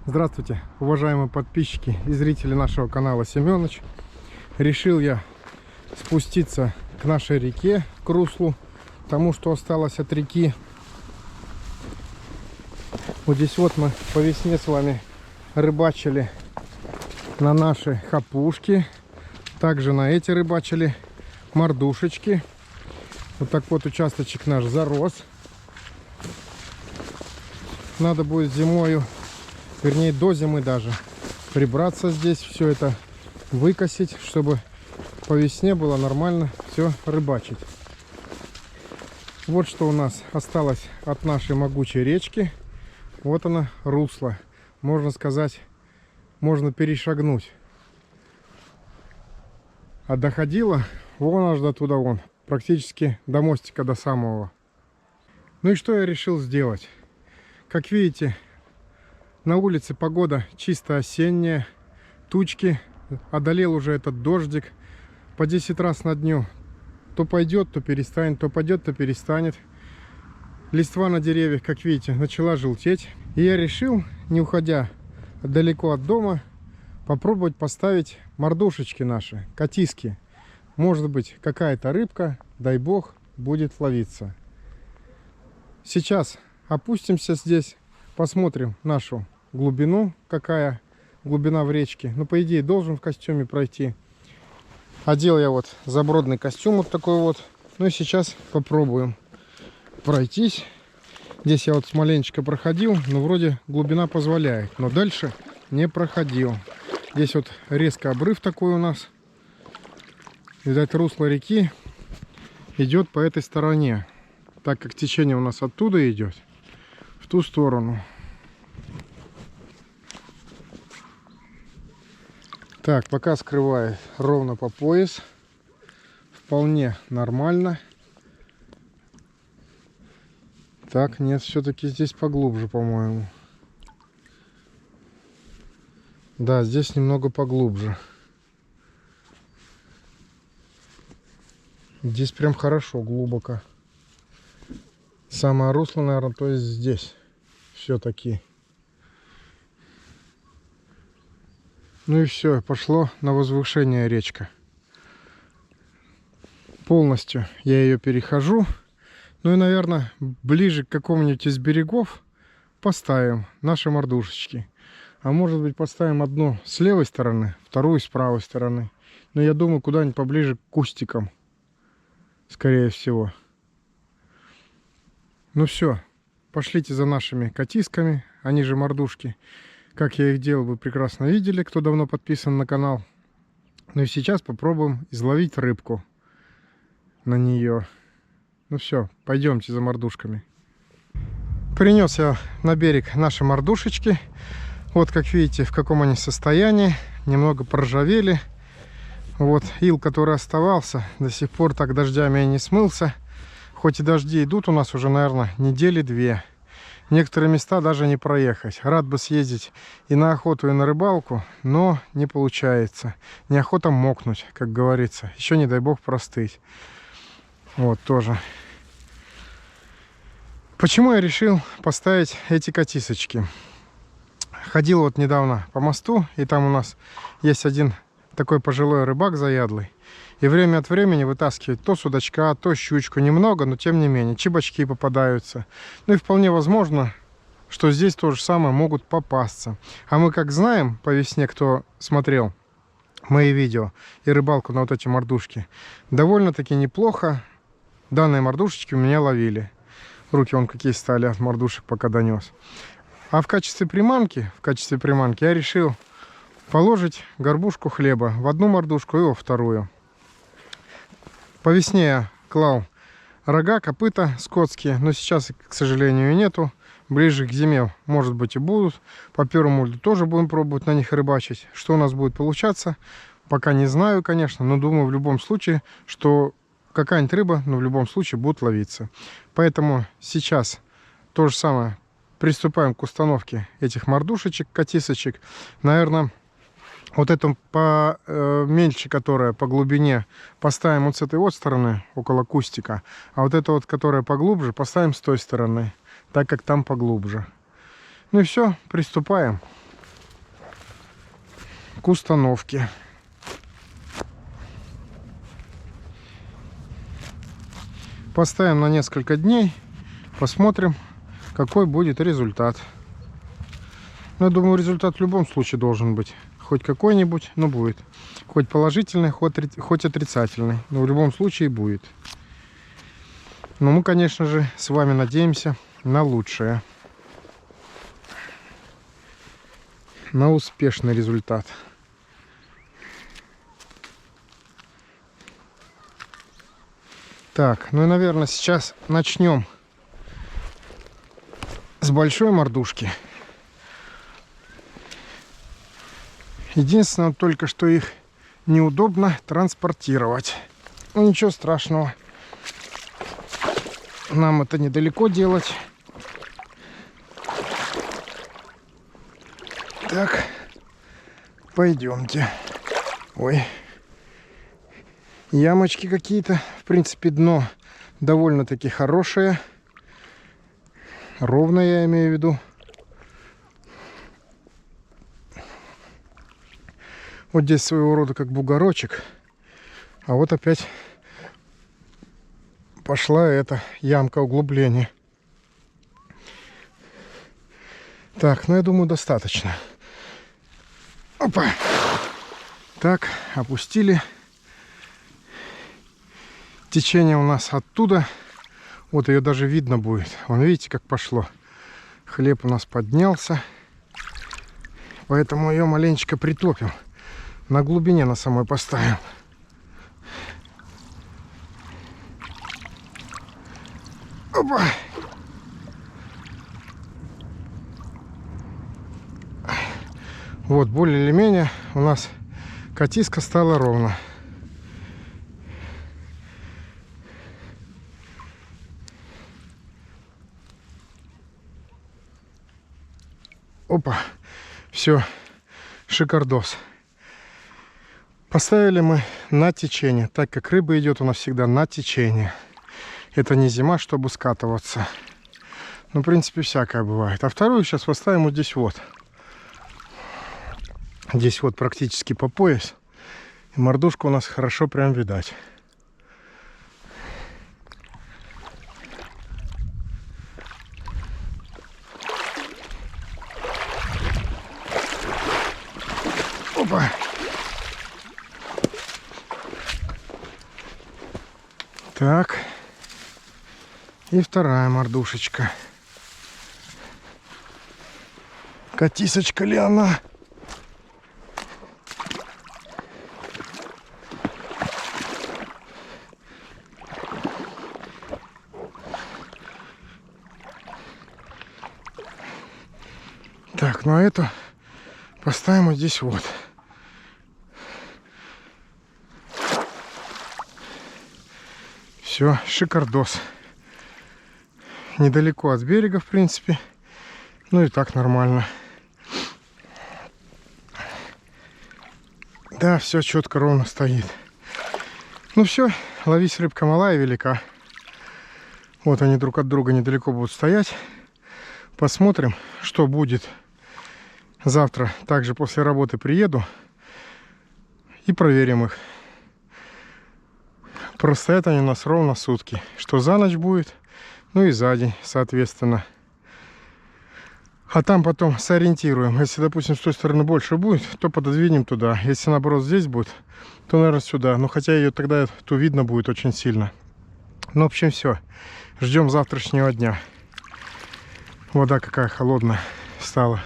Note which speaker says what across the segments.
Speaker 1: Здравствуйте, уважаемые подписчики и зрители нашего канала Семёныч. Решил я спуститься к нашей реке, к руслу, тому, что осталось от реки. Вот здесь вот мы по весне с вами рыбачили на наши хапушки. Также на эти рыбачили мордушечки. Вот так вот участочек наш зарос. Надо будет зимою, вернее до зимы даже, прибраться здесь, все это выкосить, чтобы по весне было нормально все рыбачить. Вот что у нас осталось от нашей могучей речки. Вот она, русло. Можно сказать, можно перешагнуть. А доходила вон аж до туда вон, практически до мостика, до самого. Ну и что я решил сделать? Как видите, на улице погода чисто осенняя, тучки, одолел уже этот дождик по 10 раз на дню. То пойдет, то перестанет, то пойдет, то перестанет. Листва на деревьях, как видите, начала желтеть. И я решил, не уходя далеко от дома, попробовать поставить мордушечки наши, катиски. Может быть, какая-то рыбка, дай бог, будет ловиться. Сейчас опустимся здесь, посмотрим нашу глубину, какая глубина в речке. Ну, по идее, должен в костюме пройти. Одел я вот забродный костюм вот такой вот. Ну и сейчас попробуем пройтись. Здесь я вот маленечко проходил, но вроде глубина позволяет. Но дальше не проходил. Здесь вот резко обрыв такой у нас. Видать, русло реки идет по этой стороне. Так как течение у нас оттуда идет, в ту сторону. Так, пока скрывает ровно по пояс. Вполне нормально. Так, нет, все-таки здесь поглубже, по-моему. Да, здесь немного поглубже. Здесь прям хорошо, глубоко. Самое русло, наверное, то есть здесь. Все-таки. Ну и все, пошло на возвышение речка. Полностью я ее перехожу. Ну и, наверное, ближе к какому-нибудь из берегов поставим наши мордушечки. А может быть, поставим одну с левой стороны, вторую с правой стороны. Но я думаю, куда-нибудь поближе к кустикам. Скорее всего. Ну все, пошлите за нашими катисками, они же мордушки. Как я их делал, вы прекрасно видели, кто давно подписан на канал. Ну и сейчас попробуем изловить рыбку на нее. Ну все, пойдемте за мордушками. Принес я на берег наши мордушечки. Вот как видите, в каком они состоянии. Немного проржавели. Вот ил, который оставался, до сих пор так дождями и не смылся. Хоть и дожди идут у нас уже, наверное, недели две. Некоторые места даже не проехать. Рад бы съездить и на охоту, и на рыбалку, но не получается. Неохота мокнуть, как говорится. Еще, не дай бог, простыть. Вот тоже. Почему я решил поставить эти катисочки? Ходил вот недавно по мосту, и там у нас есть один такой пожилой рыбак заядлый. И время от времени вытаскивает то судачка, то щучку. Немного, но тем не менее. Чебачки попадаются. Ну и вполне возможно, что здесь то же самое могут попасться. А мы как знаем, по весне, кто смотрел мои видео и рыбалку на вот эти мордушки, довольно-таки неплохо данные мордушечки у меня ловили. Руки вон какие стали от мордушек, пока донес. А в качестве приманки я решил положить горбушку хлеба в одну мордушку и во вторую. По весне я клал рога, копыта скотские, но сейчас, к сожалению, нету. Ближе к зиме, может быть, и будут. По первому льду тоже будем пробовать на них рыбачить. Что у нас будет получаться, пока не знаю, конечно, но думаю в любом случае, что какая-нибудь рыба, но в любом случае будет ловиться. Поэтому сейчас то же самое. Приступаем к установке этих мордушечек, катисочек. Наверное, вот эту поменьше, которая по глубине, поставим вот с этой вот стороны, около кустика. А вот эту вот, которая поглубже, поставим с той стороны, так как там поглубже. Ну и все, приступаем. к установке. Поставим на несколько дней, посмотрим, какой будет результат. Но я думаю, результат в любом случае должен быть. Хоть какой-нибудь, но будет. Хоть положительный, хоть отрицательный. Но в любом случае будет. Но мы, конечно же, с вами надеемся на лучшее. На успешный результат. Так, ну и, наверное, сейчас начнем с большой мордушки. Единственное, только что их неудобно транспортировать. Ну, ничего страшного. Нам это недалеко делать. Так, пойдемте. Ой. Ямочки какие-то. В принципе, дно довольно-таки хорошее. Ровное, я имею в виду. Вот здесь своего рода как бугорочек. А вот опять пошла эта ямка углубления. Так, ну я думаю, достаточно. Опа. Так, опустили. Течение у нас оттуда. Вот ее даже видно будет. Вон, видите, как пошло. Хлеб у нас поднялся. Поэтому ее маленечко притопим. На глубине на самой поставим. Опа. Вот, более или менее у нас катиска стала ровно. Опа, все, шикардос. Поставили мы на течение, так как рыба идет у нас всегда на течение. Это не зима, чтобы скатываться. Ну, в принципе, всякое бывает. А вторую сейчас поставим вот здесь вот. Здесь вот практически по пояс. И мордушка у нас хорошо прям видать. Опа. Так. И вторая мордушечка. Катисочка ли она? Так, ну а эту поставим вот здесь вот. Все, шикардос. Недалеко от берега, в принципе. Ну и так нормально. Да, все четко, ровно стоит. Ну все, ловись, рыбка малая и велика. Вот они друг от друга недалеко будут стоять. Посмотрим, что будет. Завтра также после работы приеду и проверим их. Простоят они у нас ровно сутки. Что за ночь будет, ну и за день, соответственно. А там потом сориентируем. Если, допустим, с той стороны больше будет, то пододвинем туда. Если, наоборот, здесь будет, то, наверное, сюда. Но хотя ее тогда то видно будет очень сильно. Ну, в общем, все. Ждем завтрашнего дня. Вода какая холодная стала.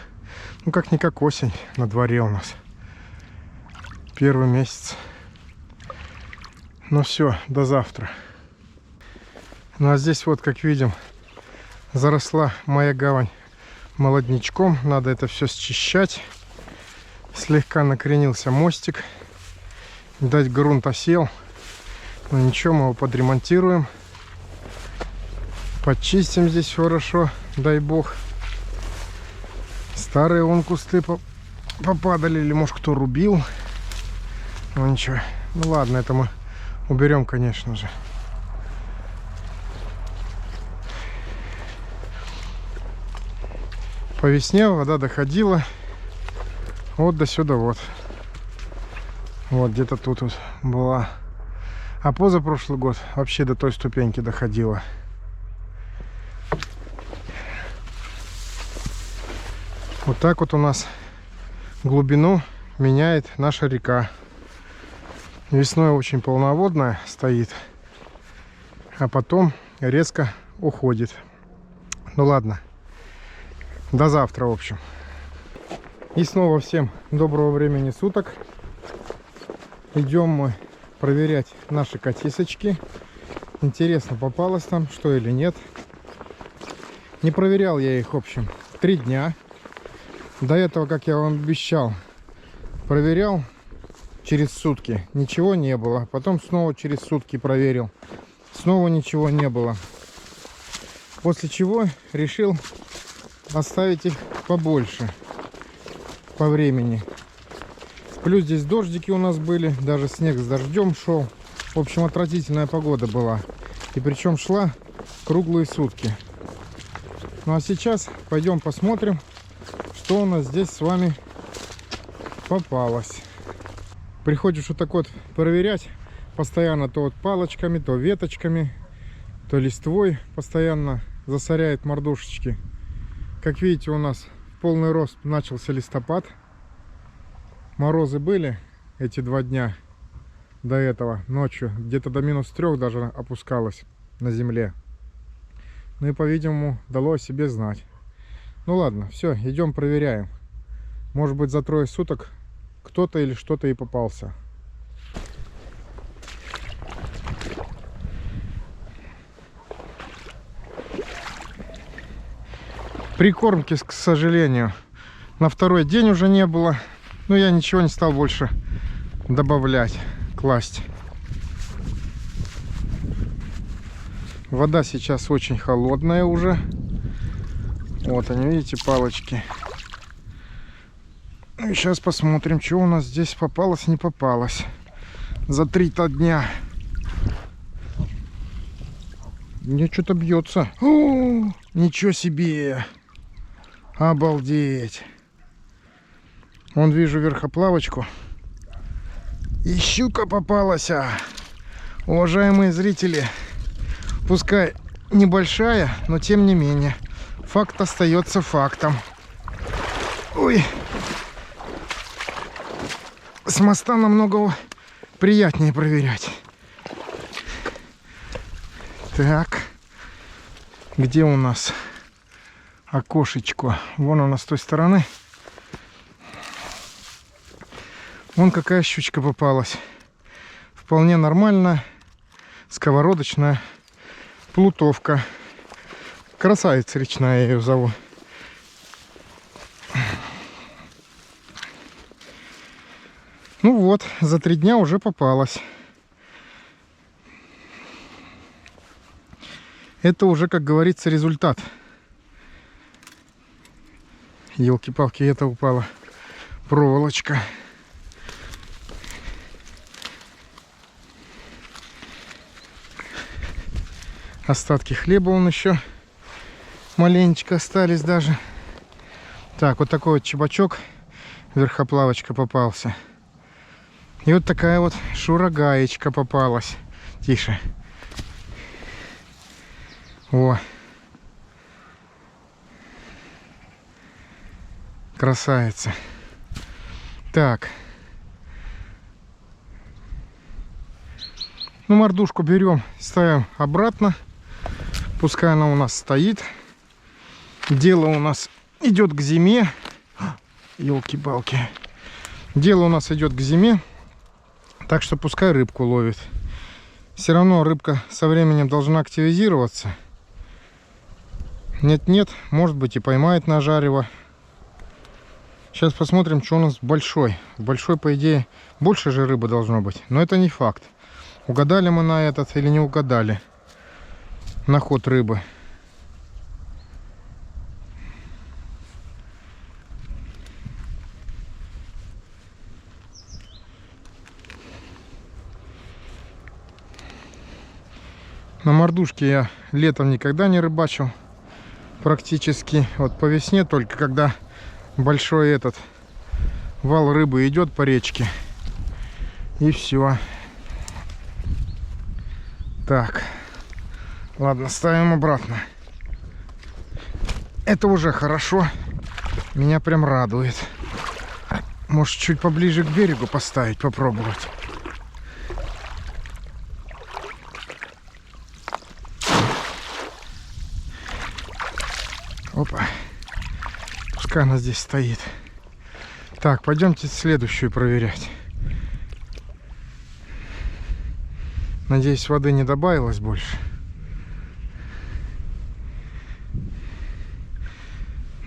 Speaker 1: Ну, как-никак осень на дворе у нас. Первый месяц. Ну все, до завтра. Ну а здесь вот, как видим, заросла моя гавань молодничком. Надо это все счищать. Слегка накренился мостик. Видать, грунт осел. Но ничего, мы его подремонтируем. Почистим здесь хорошо, дай бог. Старые вон кусты попадали, или может кто рубил. Ну ничего, ну ладно, это мы уберем, конечно же. По весне вода доходила вот до сюда вот. Вот где-то тут вот была. А позапрошлый год вообще до той ступеньки доходила. Вот так вот у нас глубину меняет наша река. Весной очень полноводная стоит, а потом резко уходит. Ну ладно, до завтра, в общем. И снова всем доброго времени суток. Идем мы проверять наши катисочки. Интересно, попалось там что или нет. Не проверял я их, в общем, 3 дня. До этого, как я вам обещал, проверял через сутки. Ничего не было. Потом снова через сутки проверил. Снова ничего не было. После чего решил оставить их побольше по времени. Плюс здесь дождики у нас были. Даже снег с дождем шел. В общем, отвратительная погода была. И причем шла круглые сутки. Ну а сейчас пойдем посмотрим, что у нас здесь с вами попалось. Приходишь вот так вот проверять постоянно, то вот палочками, то веточками, то листвой постоянно засоряет мордушечки. Как видите, у нас в полный рост начался листопад. Морозы были эти 2 дня до этого, ночью, где-то до -3 даже опускалось на земле. Ну и, по-видимому, дало о себе знать. Ну ладно, все, идем проверяем. Может быть, за 3 суток кто-то или что-то и попался. Прикормки, к сожалению, на 2-й день уже не было. Но я ничего не стал больше добавлять, класть. Вода сейчас очень холодная уже. Вот они, видите, палочки. И сейчас посмотрим, что у нас здесь попалось, не попалось. За 3 дня. Мне что-то бьется. О, ничего себе! Обалдеть! Вон вижу верхоплавочку. И щука попалась. Уважаемые зрители, пускай небольшая, но тем не менее, факт остается фактом. Ой! С моста намного приятнее проверять. Так, где у нас окошечко? Вон оно с той стороны. Вон какая щучка попалась. Вполне нормальная, сковородочная плутовка. Красавица речная, я ее зову. Ну вот, за 3 дня уже попалась. Это уже, как говорится, результат. Елки-палки, это упала проволочка. Остатки хлеба вон еще маленечко остались даже. Так, вот такой вот чебачок, верхоплавочка попался. И вот такая вот шурагаечка попалась. Тише. О. Красавица. Так. Ну, мордушку берем, ставим обратно. Пускай она у нас стоит. Дело у нас идет к зиме. Елки-палки. Дело у нас идет к зиме. Так что пускай рыбку ловит. Все равно рыбка со временем должна активизироваться. Нет-нет, может быть и поймает на жарево. Сейчас посмотрим, что у нас большой. Большой, по идее, больше же рыбы должно быть. Но это не факт. Угадали мы на этот или не угадали на ход рыбы. На мордушке я летом никогда не рыбачил. Практически. Вот по весне только, когда большой этот вал рыбы идет по речке. И все. Так. Ладно, ставим обратно. Это уже хорошо. Меня прям радует. Может, чуть поближе к берегу поставить, попробовать. Опа. Пускай она здесь стоит. Так, пойдемте следующую проверять. Надеюсь, воды не добавилось больше.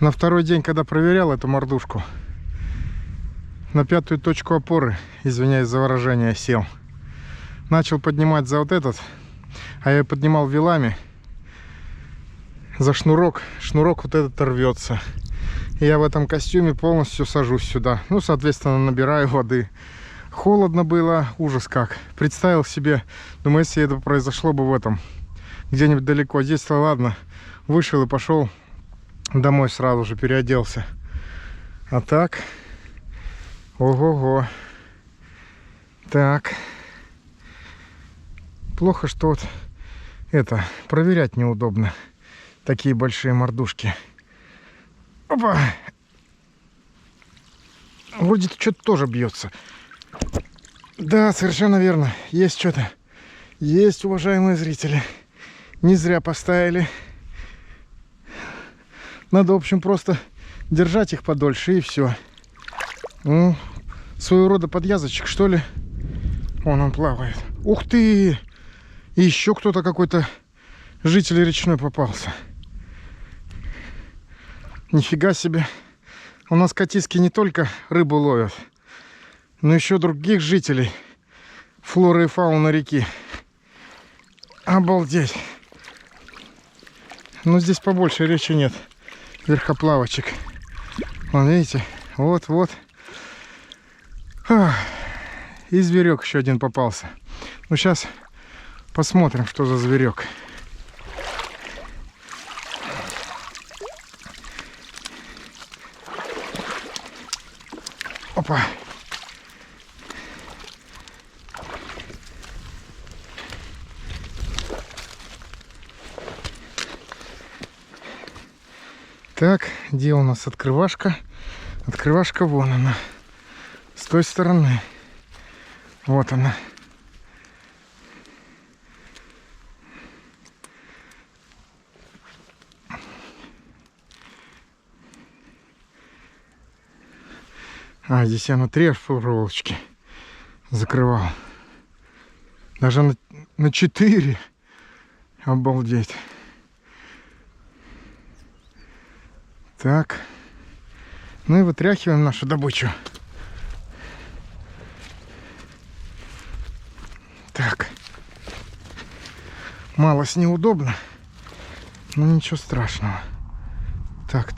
Speaker 1: На второй день, когда проверял эту мордушку, на 5-ю точку опоры, извиняюсь за выражение, сел. Начал поднимать за вот этот, а я поднимал вилами за шнурок. Шнурок вот этот рвется. И я в этом костюме полностью сажусь сюда. Ну, соответственно, набираю воды. Холодно было, ужас как. Представил себе, думаю, если это произошло бы в этом, где-нибудь далеко. Здесь-то ладно. Вышел и пошел домой сразу же, переоделся. А так... Ого-го. Так. Плохо, что вот это, проверять неудобно. Такие большие мордушки. Опа! Вроде что-то тоже бьется. Да, совершенно верно. Есть что-то. Есть, уважаемые зрители. Не зря поставили. Надо, в общем, просто держать их подольше и все. Ну, своего рода подвязочек, что ли. Вон он плавает. Ух ты! И еще кто-то какой-то житель речной попался. Нифига себе. У нас катиски не только рыбу ловят, но еще других жителей. Флоры и фауна реки. Обалдеть. Но здесь побольше речи нет. Верхоплавочек. Вон, видите? Вот-вот. И зверек еще один попался. Ну, сейчас посмотрим, что за зверек. Опа. Так, где у нас открывашка? Открывашка вон она. С той стороны. Вот она. А, здесь я на 3 проволочки закрывал. Даже на 4. Обалдеть. Так. Ну и вытряхиваем нашу добычу. Так. Малость неудобно, но ничего страшного. Так.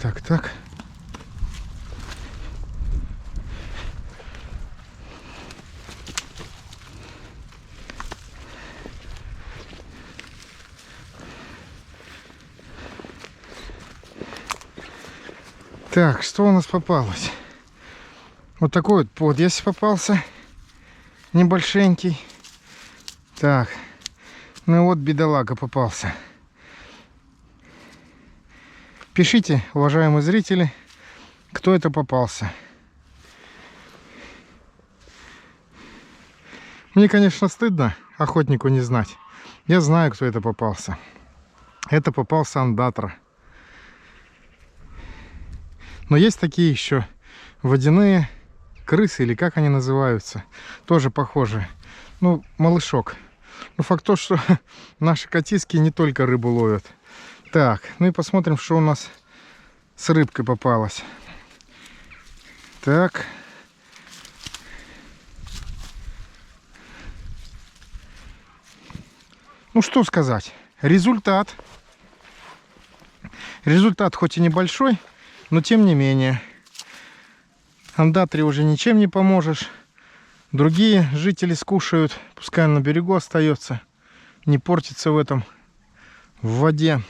Speaker 1: Так, что у нас попалось? Вот такой вот подъезд попался. Небольшенький. Так. Ну и вот бедолага попался. Пишите, уважаемые зрители, кто это попался. Мне, конечно, стыдно охотнику не знать. Я знаю, кто это попался. Это попался андатра. Но есть такие еще водяные крысы, или как они называются. Тоже похожие. Ну, малышок. Но факт то, что наши катиски не только рыбу ловят. Так, ну и посмотрим, что у нас с рыбкой попалось. Так. Ну, что сказать. Результат. Результат хоть и небольшой, но тем не менее. Андатре уже ничем не поможешь. Другие жители скушают. Пускай он на берегу остается. Не портится в этом, в воде.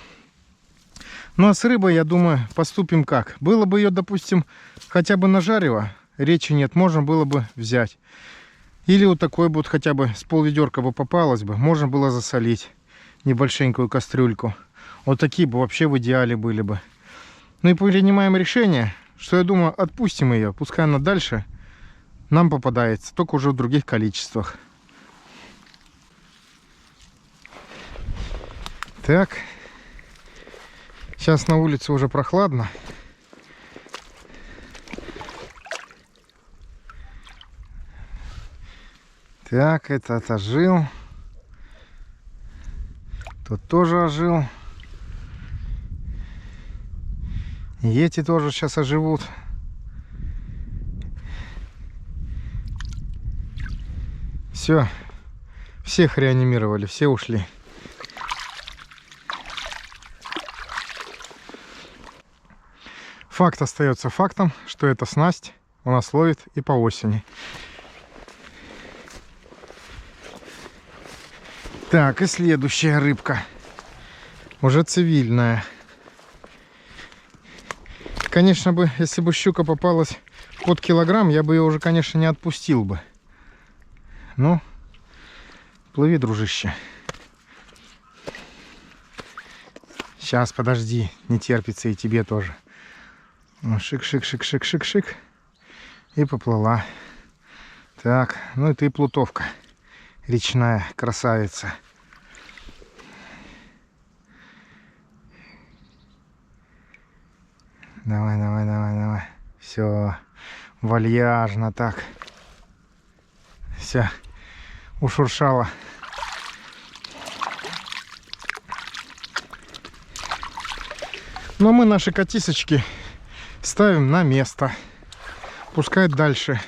Speaker 1: Ну а с рыбой, я думаю, поступим как. Было бы ее, допустим, хотя бы нажарево, речи нет, можно было бы взять. Или вот такой вот хотя бы с полведерка бы попалось бы. Можно было засолить небольшенькую кастрюльку. Вот такие бы вообще в идеале были бы. Ну и принимаем решение, что я думаю, отпустим ее. Пускай она дальше нам попадается, только уже в других количествах. Так. Сейчас на улице уже прохладно. Так, этот ожил. Тут тоже ожил. И эти тоже сейчас оживут. Все. Всех реанимировали, все ушли. Факт остается фактом, что эта снасть у нас ловит и по осени. Так, и следующая рыбка. Уже цивильная. Конечно бы, если бы щука попалась под килограмм, я бы ее уже, конечно, не отпустил бы. Ну, плыви, дружище. Сейчас, подожди, не терпится и тебе тоже. Ну, шик-шик-шик-шик-шик-шик. И поплыла. Так, ну и ты, плутовка. Речная красавица. Давай, давай, давай, давай. Все, вальяжно так. Все, ушуршала. Но мы наши котисочки ставим на место. Пускай дальше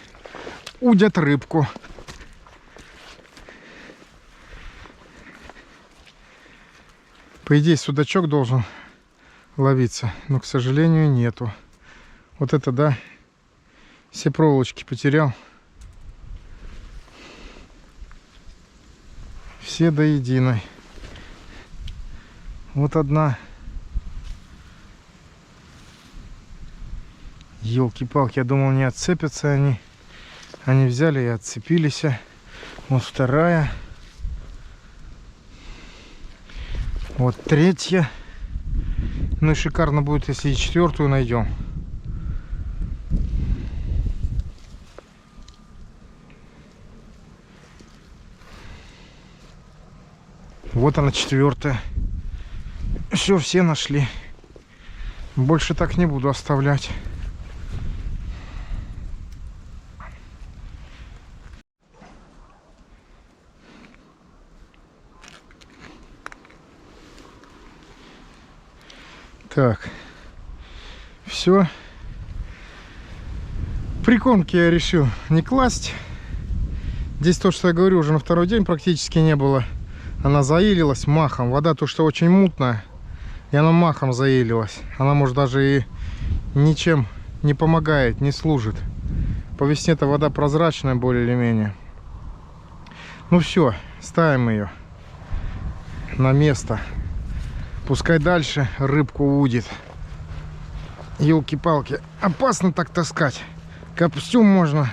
Speaker 1: удят рыбку. По идее, судачок должен ловиться, но, к сожалению, нету. Вот это, да, все проволочки потерял. Все до единой. Вот одна. Елки-палки, я думал, не отцепятся они. Они взяли и отцепились. Вот вторая. Вот третья. Ну и шикарно будет, если и четвертую найдем. Вот она, четвертая. Все нашли. Больше так не буду оставлять. Так, все. Прикормки я решил не класть. Здесь то, что я говорю, уже на второй день практически не было. Она заилилась махом. Вода то, что очень мутная, и она махом заилилась. Она, может, даже и ничем не помогает, не служит. По весне-то вода прозрачная более или менее. Ну все, ставим ее на место. Пускай дальше рыбку удит. Елки-палки, опасно так таскать. Костюм можно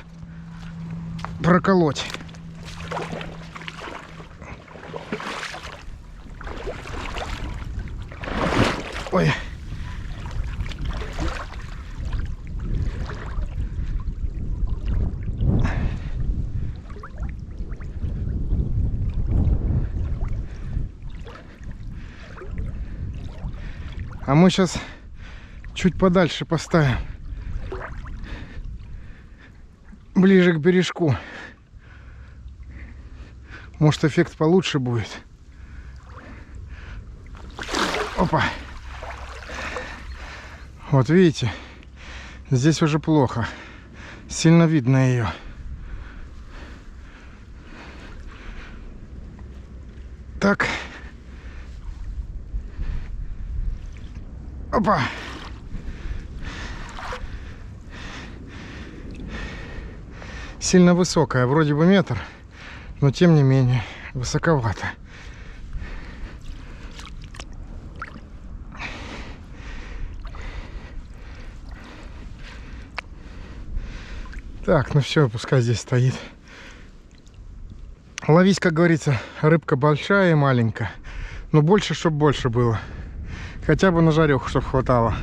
Speaker 1: проколоть. Ой. А мы сейчас чуть подальше поставим. Ближе к бережку. Может, эффект получше будет. Опа. Вот видите, здесь уже плохо. Сильно видно ее. Так. Опа. Сильно высокая, вроде бы метр, но тем не менее высоковато. Так, ну все, пускай здесь стоит. Ловись, как говорится, рыбка большая и маленькая. Но больше, чтобы больше было. Хотя бы на жареху, чтобы хватало.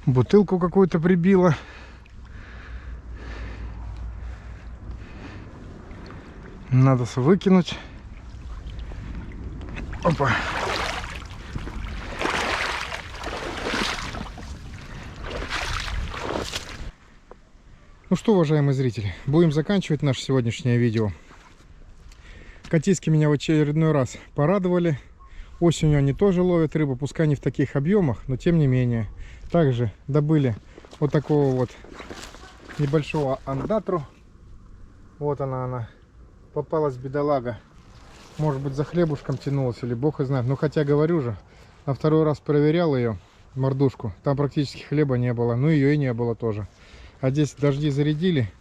Speaker 1: Бутылку какую-то прибило. Надо выкинуть. Опа. Ну что, уважаемые зрители, будем заканчивать наше сегодняшнее видео. Катиски меня в очередной раз порадовали. Осенью они тоже ловят рыбу, пускай не в таких объемах, но тем не менее. Также добыли вот такого вот небольшого андатру. Вот она. Попалась бедолага. Может быть, за хлебушком тянулась, или бог и знает. Но хотя, говорю же, на второй раз проверял ее, мордушку. Там практически хлеба не было. Ну, ее и не было тоже. А здесь дожди зарядили,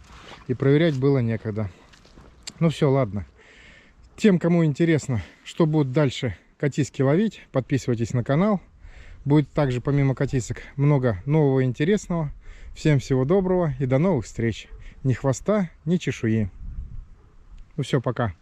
Speaker 1: и проверять было некогда. Ну все, ладно. Тем, кому интересно, что будет дальше катиски ловить, подписывайтесь на канал. Будет также, помимо катисок, много нового и интересного. Всем всего доброго и до новых встреч. Ни хвоста, ни чешуи. Ну все, пока.